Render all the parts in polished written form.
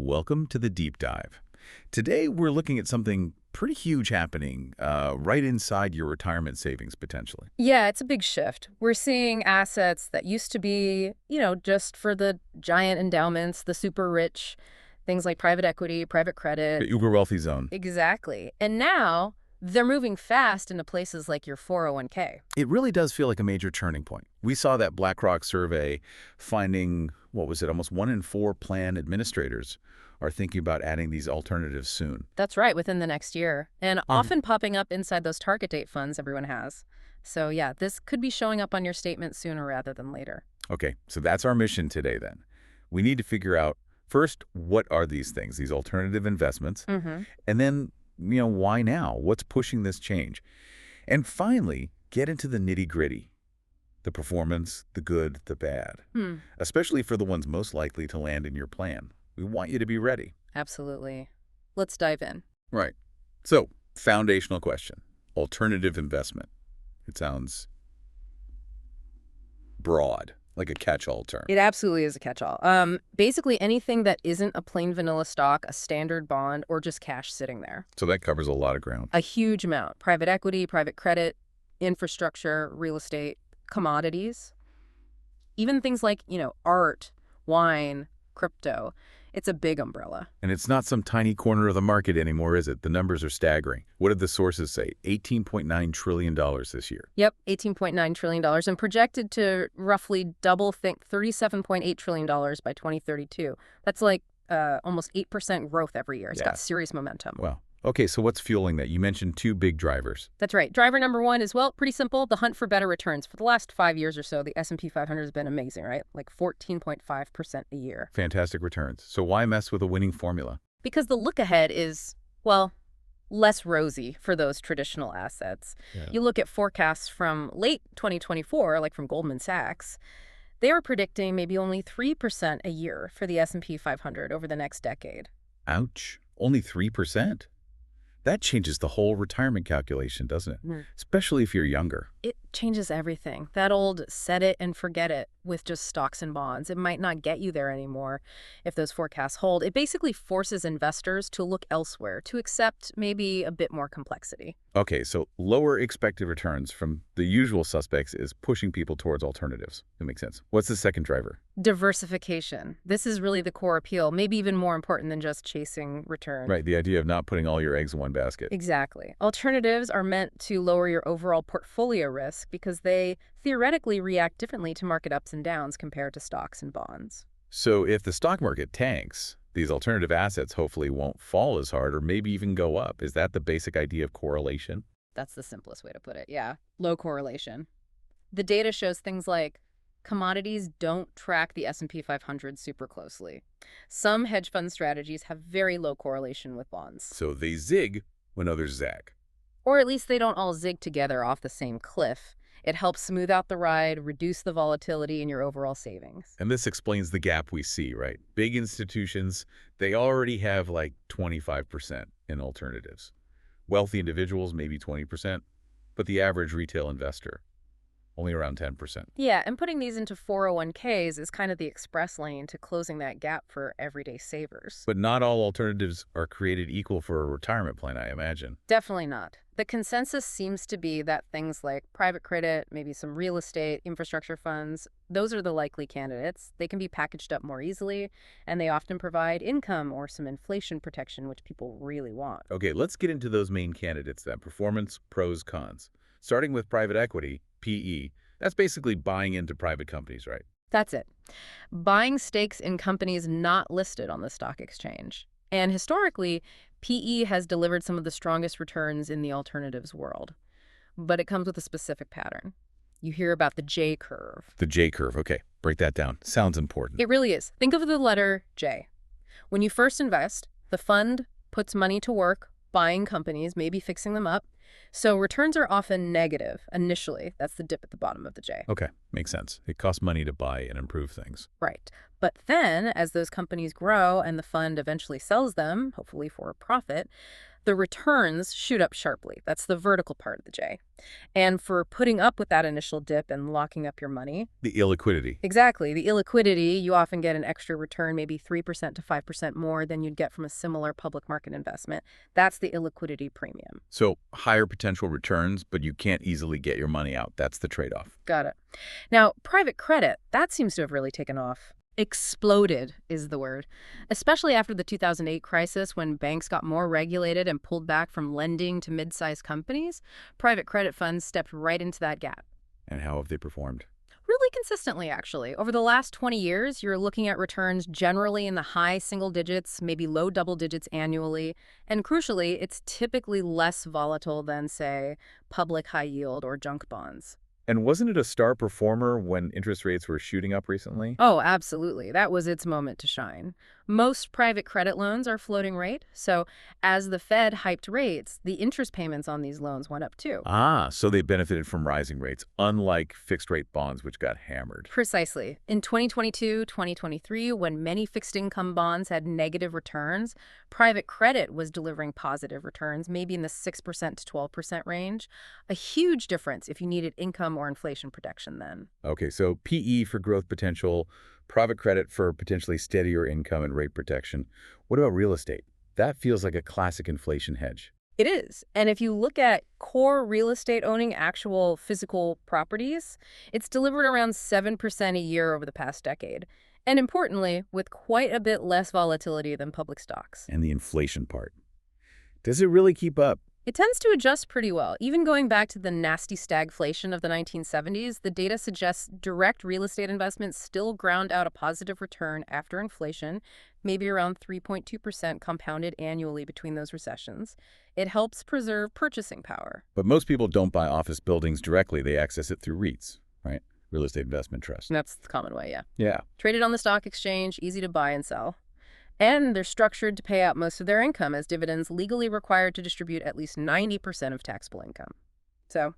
Welcome to the deep dive. Today, we're looking at something pretty huge happening right inside your retirement savings, potentially. Yeah, it's a big shift. We're seeing assets that used to be, just for the giant endowments, the super rich, things like private equity, private credit. The uber wealthy zone. Exactly. And now they're moving fast into places like your 401k. It really does feel like a major turning point. We saw that BlackRock survey finding, what was it, almost 1 in 4 plan administrators are thinking about adding these alternatives soon. That's right, within the next year. And often popping up inside those target date funds everyone has. So yeah, this could be showing up on your statement sooner rather than later. Okay, so that's our mission today then. We need to figure out, first, what are these things, these alternative investments? Mm-hmm. And then, why now? What's pushing this change? And finally, get into the nitty-gritty, the performance, the good, the bad, especially for the ones most likely to land in your plan. We want you to be ready. Absolutely. Let's dive in. Right. So, foundational question. Alternative investment. It sounds broad, like a catch-all term. It absolutely is a catch-all. Basically anything that isn't a plain vanilla stock, a standard bond, or just cash sitting there. So that covers a lot of ground. A huge amount. Private equity, private credit, infrastructure, real estate, commodities. Even things like, art, wine, crypto. It's a big umbrella. And it's not some tiny corner of the market anymore, is it? The numbers are staggering. What did the sources say? $18.9 trillion this year. Yep, $18.9 trillion and projected to roughly double, think $37.8 trillion by 2032. That's like almost 8% growth every year. It's got serious momentum. Wow. Okay, so what's fueling that? You mentioned two big drivers. That's right. Driver number one is, well, pretty simple, the hunt for better returns. For the last 5 years or so, the S&P 500 has been amazing, right? Like 14.5% a year. Fantastic returns. So why mess with a winning formula? Because the look ahead is, well, less rosy for those traditional assets. Yeah. You look at forecasts from late 2024, like from Goldman Sachs, they are predicting maybe only 3% a year for the S&P 500 over the next decade. Ouch. Only 3%? That changes the whole retirement calculation, doesn't it? Especially if you're younger. It changes everything. That old set it and forget it with just stocks and bonds. It might not get you there anymore if those forecasts hold. It basically forces investors to look elsewhere, to accept maybe a bit more complexity. Okay, so lower expected returns from the usual suspects is pushing people towards alternatives. That makes sense. What's the second driver? Diversification. This is really the core appeal, maybe even more important than just chasing return. Right, the idea of not putting all your eggs in one basket. Exactly. Alternatives are meant to lower your overall portfolio risk because they theoretically react differently to market ups and downs compared to stocks and bonds. So if the stock market tanks, these alternative assets hopefully won't fall as hard or maybe even go up. Is that the basic idea of correlation? That's the simplest way to put it, yeah. Low correlation. The data shows things like commodities don't track the S&P 500 super closely. Some hedge fund strategies have very low correlation with bonds. So they zig when others zag. Or at least they don't all zig together off the same cliff. It helps smooth out the ride, reduce the volatility in your overall savings. And this explains the gap we see, right? Big institutions, they already have like 25% in alternatives. Wealthy individuals, maybe 20%, but the average retail investor, only around 10%. Yeah, and putting these into 401ks is kind of the express lane to closing that gap for everyday savers. But not all alternatives are created equal for a retirement plan, I imagine. Definitely not. The consensus seems to be that things like private credit, maybe some real estate, infrastructure funds, those are the likely candidates. They can be packaged up more easily, and they often provide income or some inflation protection, which people really want. Okay, let's get into those main candidates then. Performance, pros, cons. Starting with private equity, PE, that's basically buying into private companies, right? That's it. Buying stakes in companies not listed on the stock exchange. And historically, PE has delivered some of the strongest returns in the alternatives world. But it comes with a specific pattern. You hear about the J curve. The J curve, okay. Break that down. Sounds important. It really is. Think of the letter J. When you first invest, the fund puts money to work, buying companies, maybe fixing them up. So returns are often negative initially. That's the dip at the bottom of the J. Okay, makes sense. It costs money to buy and improve things. Right. But then, as those companies grow and the fund eventually sells them, hopefully for a profit, the returns shoot up sharply. That's the vertical part of the J. And for putting up with that initial dip and locking up your money, The illiquidity. exactly, the illiquidity, you often get an extra return, maybe 3% to 5% more than you'd get from a similar public market investment. That's the illiquidity premium. So higher potential returns, but you can't easily get your money out. That's the trade-off. Got it. Now, private credit, that seems to have really taken off. Exploded is the word, especially after the 2008 crisis when banks got more regulated and pulled back from lending to mid-sized companies. Private credit funds stepped right into that gap. And how have they performed? Really consistently, actually. Over the last 20 years, you're looking at returns generally in the high single digits, maybe low double digits annually. And crucially, it's typically less volatile than, say, public high yield or junk bonds. And wasn't it a star performer when interest rates were shooting up recently? Oh, absolutely. That was its moment to shine. Most private credit loans are floating rate, so as the Fed hiked rates, the interest payments on these loans went up too. Ah, so they benefited from rising rates, unlike fixed-rate bonds, which got hammered. Precisely. In 2022, 2023, when many fixed income bonds had negative returns, private credit was delivering positive returns, maybe in the 6% to 12% range. A huge difference if you needed income or inflation protection then. Okay, so PE for growth potential, private credit for potentially steadier income and rate protection. What about real estate? That feels like a classic inflation hedge. It is. And if you look at core real estate owning actual physical properties, it's delivered around 7% a year over the past decade. And importantly, with quite a bit less volatility than public stocks. And the inflation part. Does it really keep up? It tends to adjust pretty well. Even going back to the nasty stagflation of the 1970s, the data suggests direct real estate investments still ground out a positive return after inflation, maybe around 3.2% compounded annually between those recessions. It helps preserve purchasing power. But most people don't buy office buildings directly. They access it through REITs, right? Real estate investment trusts. That's the common way, yeah. Yeah. Traded on the stock exchange, easy to buy and sell. And they're structured to pay out most of their income as dividends, legally required to distribute at least 90% of taxable income. So,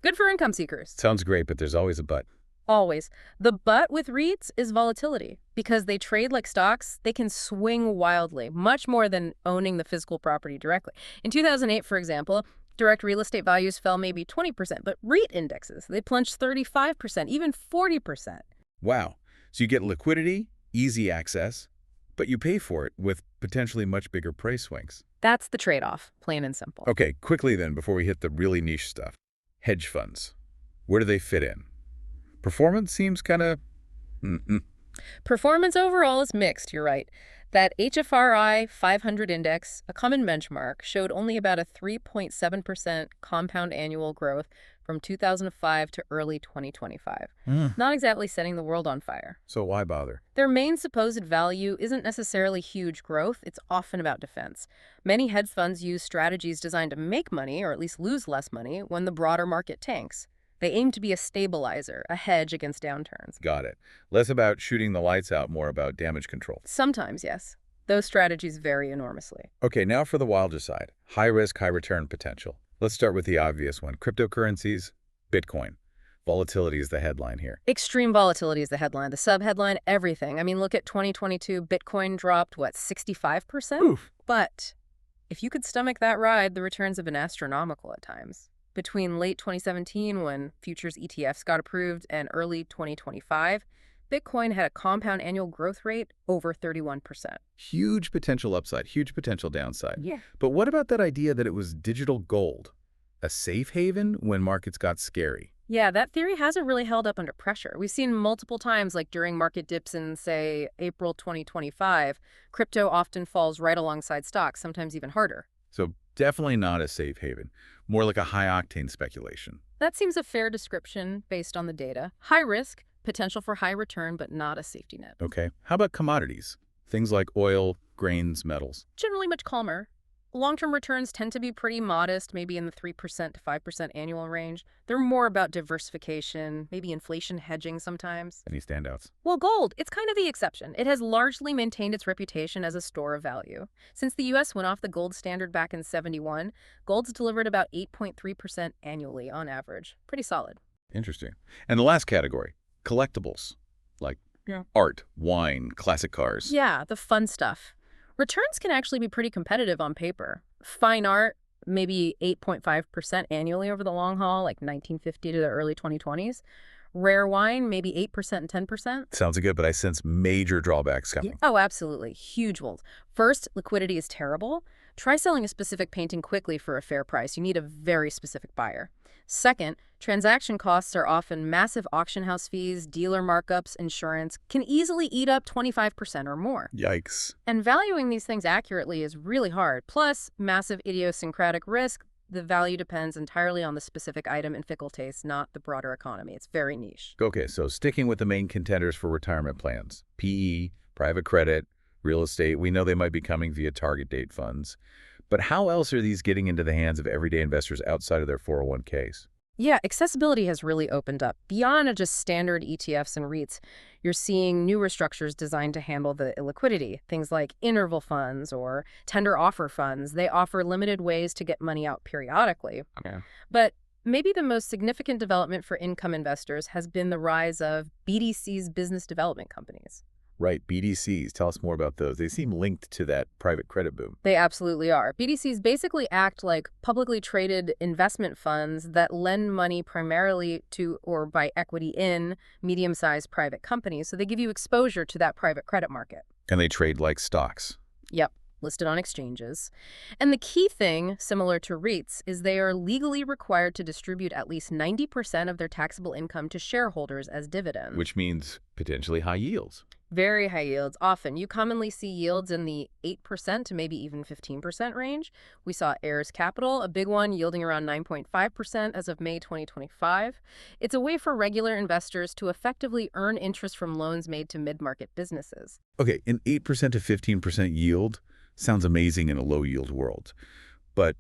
good for income seekers. Sounds great, but there's always a but. Always. The but with REITs is volatility. Because they trade like stocks, they can swing wildly, much more than owning the physical property directly. In 2008, for example, direct real estate values fell maybe 20%, but REIT indexes, they plunged 35%, even 40%. Wow. So you get liquidity, easy access, but you pay for it with potentially much bigger price swings. That's the trade-off, plain and simple. Okay, quickly then, before we hit the really niche stuff. Hedge funds. Where do they fit in? Performance seems kind of... Performance overall is mixed, you're right. That HFRI 500 index, a common benchmark, showed only about a 3.7% compound annual growth from 2005 to early 2025. Not exactly setting the world on fire. So why bother? Their main supposed value isn't necessarily huge growth, it's often about defense. Many hedge funds use strategies designed to make money, or at least lose less money, when the broader market tanks. They aim to be a stabilizer, a hedge against downturns. Got it. Less about shooting the lights out, more about damage control. Sometimes, yes. Those strategies vary enormously. Okay, now for the wilder side. High risk, high return potential. Let's start with the obvious one. Cryptocurrencies, Bitcoin. Volatility is the headline here. Extreme volatility is the headline. The sub-headline, everything. I mean, look at 2022. Bitcoin dropped, what, 65%? Oof. But if you could stomach that ride, the returns have been astronomical at times. Between late 2017, when futures ETFs got approved, and early 2025, Bitcoin had a compound annual growth rate over 31%. Huge potential upside, huge potential downside. Yeah. But what about that idea that it was digital gold? A safe haven when markets got scary? Yeah, that theory hasn't really held up under pressure. We've seen multiple times, like during market dips in, say, April 2025, crypto often falls right alongside stocks, sometimes even harder. So definitely not a safe haven. More like a high-octane speculation. That seems a fair description based on the data. High risk, potential for high return, but not a safety net. Okay. How about commodities? Things like oil, grains, metals. Generally much calmer. Long-term returns tend to be pretty modest, maybe in the 3% to 5% annual range. They're more about diversification, maybe inflation hedging sometimes. Any standouts? Well, gold, it's kind of the exception. It has largely maintained its reputation as a store of value. Since the U.S. went off the gold standard back in '71, gold's delivered about 8.3% annually on average. Pretty solid. Interesting. And the last category, collectibles, like art, wine, classic cars. Yeah, the fun stuff. Returns can actually be pretty competitive on paper. Fine art, maybe 8.5% annually over the long haul, like 1950 to the early 2020s. Rare wine, maybe 8% and 10%. Sounds good, but I sense major drawbacks Yeah. coming. Oh, absolutely. Huge ones. First, liquidity is terrible. Try selling a specific painting quickly for a fair price. You need a very specific buyer. Second, transaction costs are often massive auction house fees, dealer markups, insurance, can easily eat up 25% or more. Yikes. And valuing these things accurately is really hard. Plus, massive idiosyncratic risk. The value depends entirely on the specific item and fickle taste, not the broader economy. It's very niche. Okay, so sticking with the main contenders for retirement plans, PE, private credit, real estate, we know they might be coming via target date funds. But how else are these getting into the hands of everyday investors outside of their 401ks? Yeah, accessibility has really opened up. Beyond just standard ETFs and REITs, you're seeing newer structures designed to handle the illiquidity. Things like interval funds or tender offer funds. They offer limited ways to get money out periodically. Okay. But maybe the most significant development for income investors has been the rise of BDCs, business development companies. Right, BDCs. Tell us more about those. They seem linked to that private credit boom. They absolutely are. BDCs basically act like publicly traded investment funds that lend money primarily to or by equity in medium-sized private companies. So they give you exposure to that private credit market. And they trade like stocks. Yep, listed on exchanges. And the key thing, similar to REITs, is they are legally required to distribute at least 90% of their taxable income to shareholders as dividends. Which means potentially high yields. Very high yields. Often, you commonly see yields in the 8% to maybe even 15% range. We saw Ayers Capital, a big one, yielding around 9.5% as of May 2025. It's a way for regular investors to effectively earn interest from loans made to mid-market businesses. Okay, an 8% to 15% yield sounds amazing in a low-yield world. But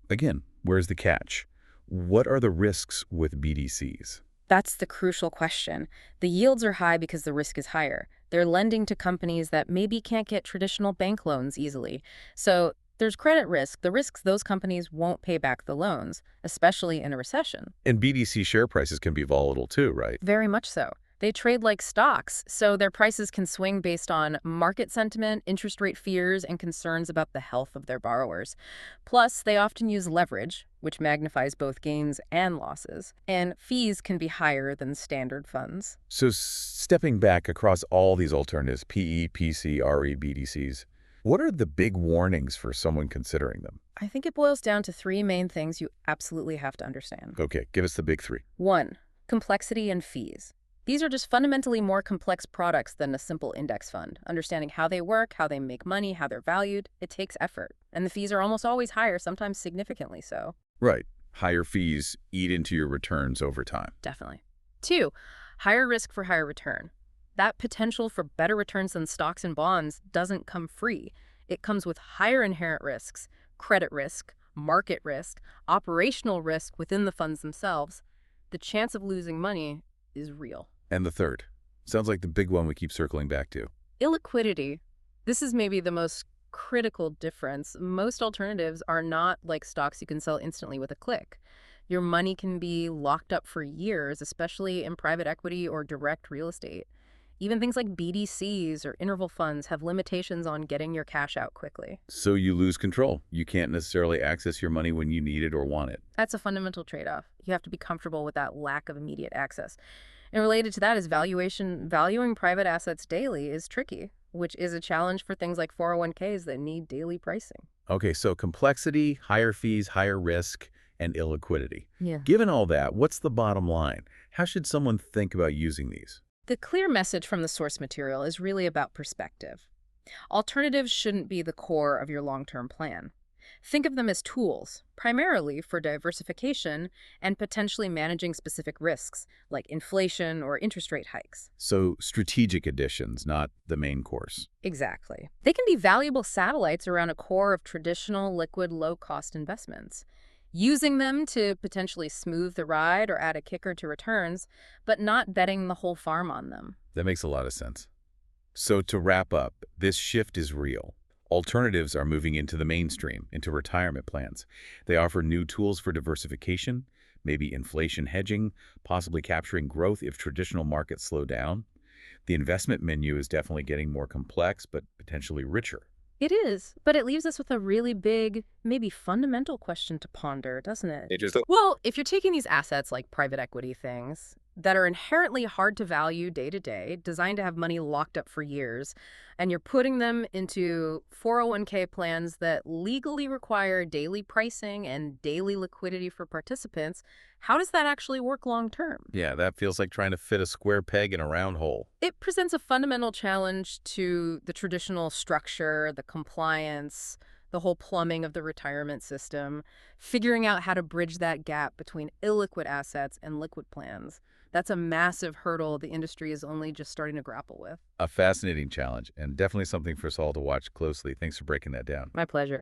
again, where's the catch? What are the risks with BDCs? That's the crucial question. The yields are high because the risk is higher. They're lending to companies that maybe can't get traditional bank loans easily. So there's credit risk. The risks those companies won't pay back the loans, especially in a recession. And BDC share prices can be volatile too, right? Very much so. They trade like stocks, so their prices can swing based on market sentiment, interest rate fears, and concerns about the health of their borrowers. Plus, they often use leverage, which magnifies both gains and losses, and fees can be higher than standard funds. So stepping back across all these alternatives, PE, PC, RE, BDCs, what are the big warnings for someone considering them? I think it boils down to three main things you absolutely have to understand. Okay, give us the big three. 1. Complexity and fees. These are just fundamentally more complex products than a simple index fund. Understanding how they work, how they make money, how they're valued, it takes effort. And the fees are almost always higher, sometimes significantly so. Right. Higher fees eat into your returns over time. Definitely. 2. Higher risk for higher return. That potential for better returns than stocks and bonds doesn't come free. It comes with higher inherent risks, credit risk, market risk, operational risk within the funds themselves. The chance of losing money is real. And the third. Sounds like the big one we keep circling back to. Illiquidity. This is maybe the most critical difference. Most alternatives are not like stocks you can sell instantly with a click. Your money can be locked up for years, especially in private equity or direct real estate. Even things like BDCs or interval funds have limitations on getting your cash out quickly. So you lose control. You can't necessarily access your money when you need it or want it. That's a fundamental trade-off. You have to be comfortable with that lack of immediate access. And related to that is valuation. Valuing private assets daily is tricky, which is a challenge for things like 401ks that need daily pricing. Okay, so complexity, higher fees, higher risk, and illiquidity. Yeah. Given all that, what's the bottom line? How should someone think about using these? The clear message from the source material is really about perspective. Alternatives shouldn't be the core of your long-term plan. Think of them as tools, primarily for diversification and potentially managing specific risks, like inflation or interest rate hikes. So strategic additions, not the main course. Exactly. They can be valuable satellites around a core of traditional liquid low-cost investments, using them to potentially smooth the ride or add a kicker to returns, but not betting the whole farm on them. That makes a lot of sense. So to wrap up, this shift is real. Alternatives are moving into the mainstream, into retirement plans. They offer new tools for diversification, maybe inflation hedging, possibly capturing growth if traditional markets slow down. The investment menu is definitely getting more complex, but potentially richer. It is, but it leaves us with a really big, maybe fundamental question to ponder, doesn't it? Interesting. Well, if you're taking these assets like private equity things that are inherently hard to value day to day, designed to have money locked up for years, and you're putting them into 401k plans that legally require daily pricing and daily liquidity for participants, how does that actually work long term? Yeah, that feels like trying to fit a square peg in a round hole. It presents a fundamental challenge to the traditional structure, the compliance, the whole plumbing of the retirement system, figuring out how to bridge that gap between illiquid assets and liquid plans. That's a massive hurdle the industry is only just starting to grapple with. A fascinating challenge, and definitely something for us all to watch closely. Thanks for breaking that down. My pleasure.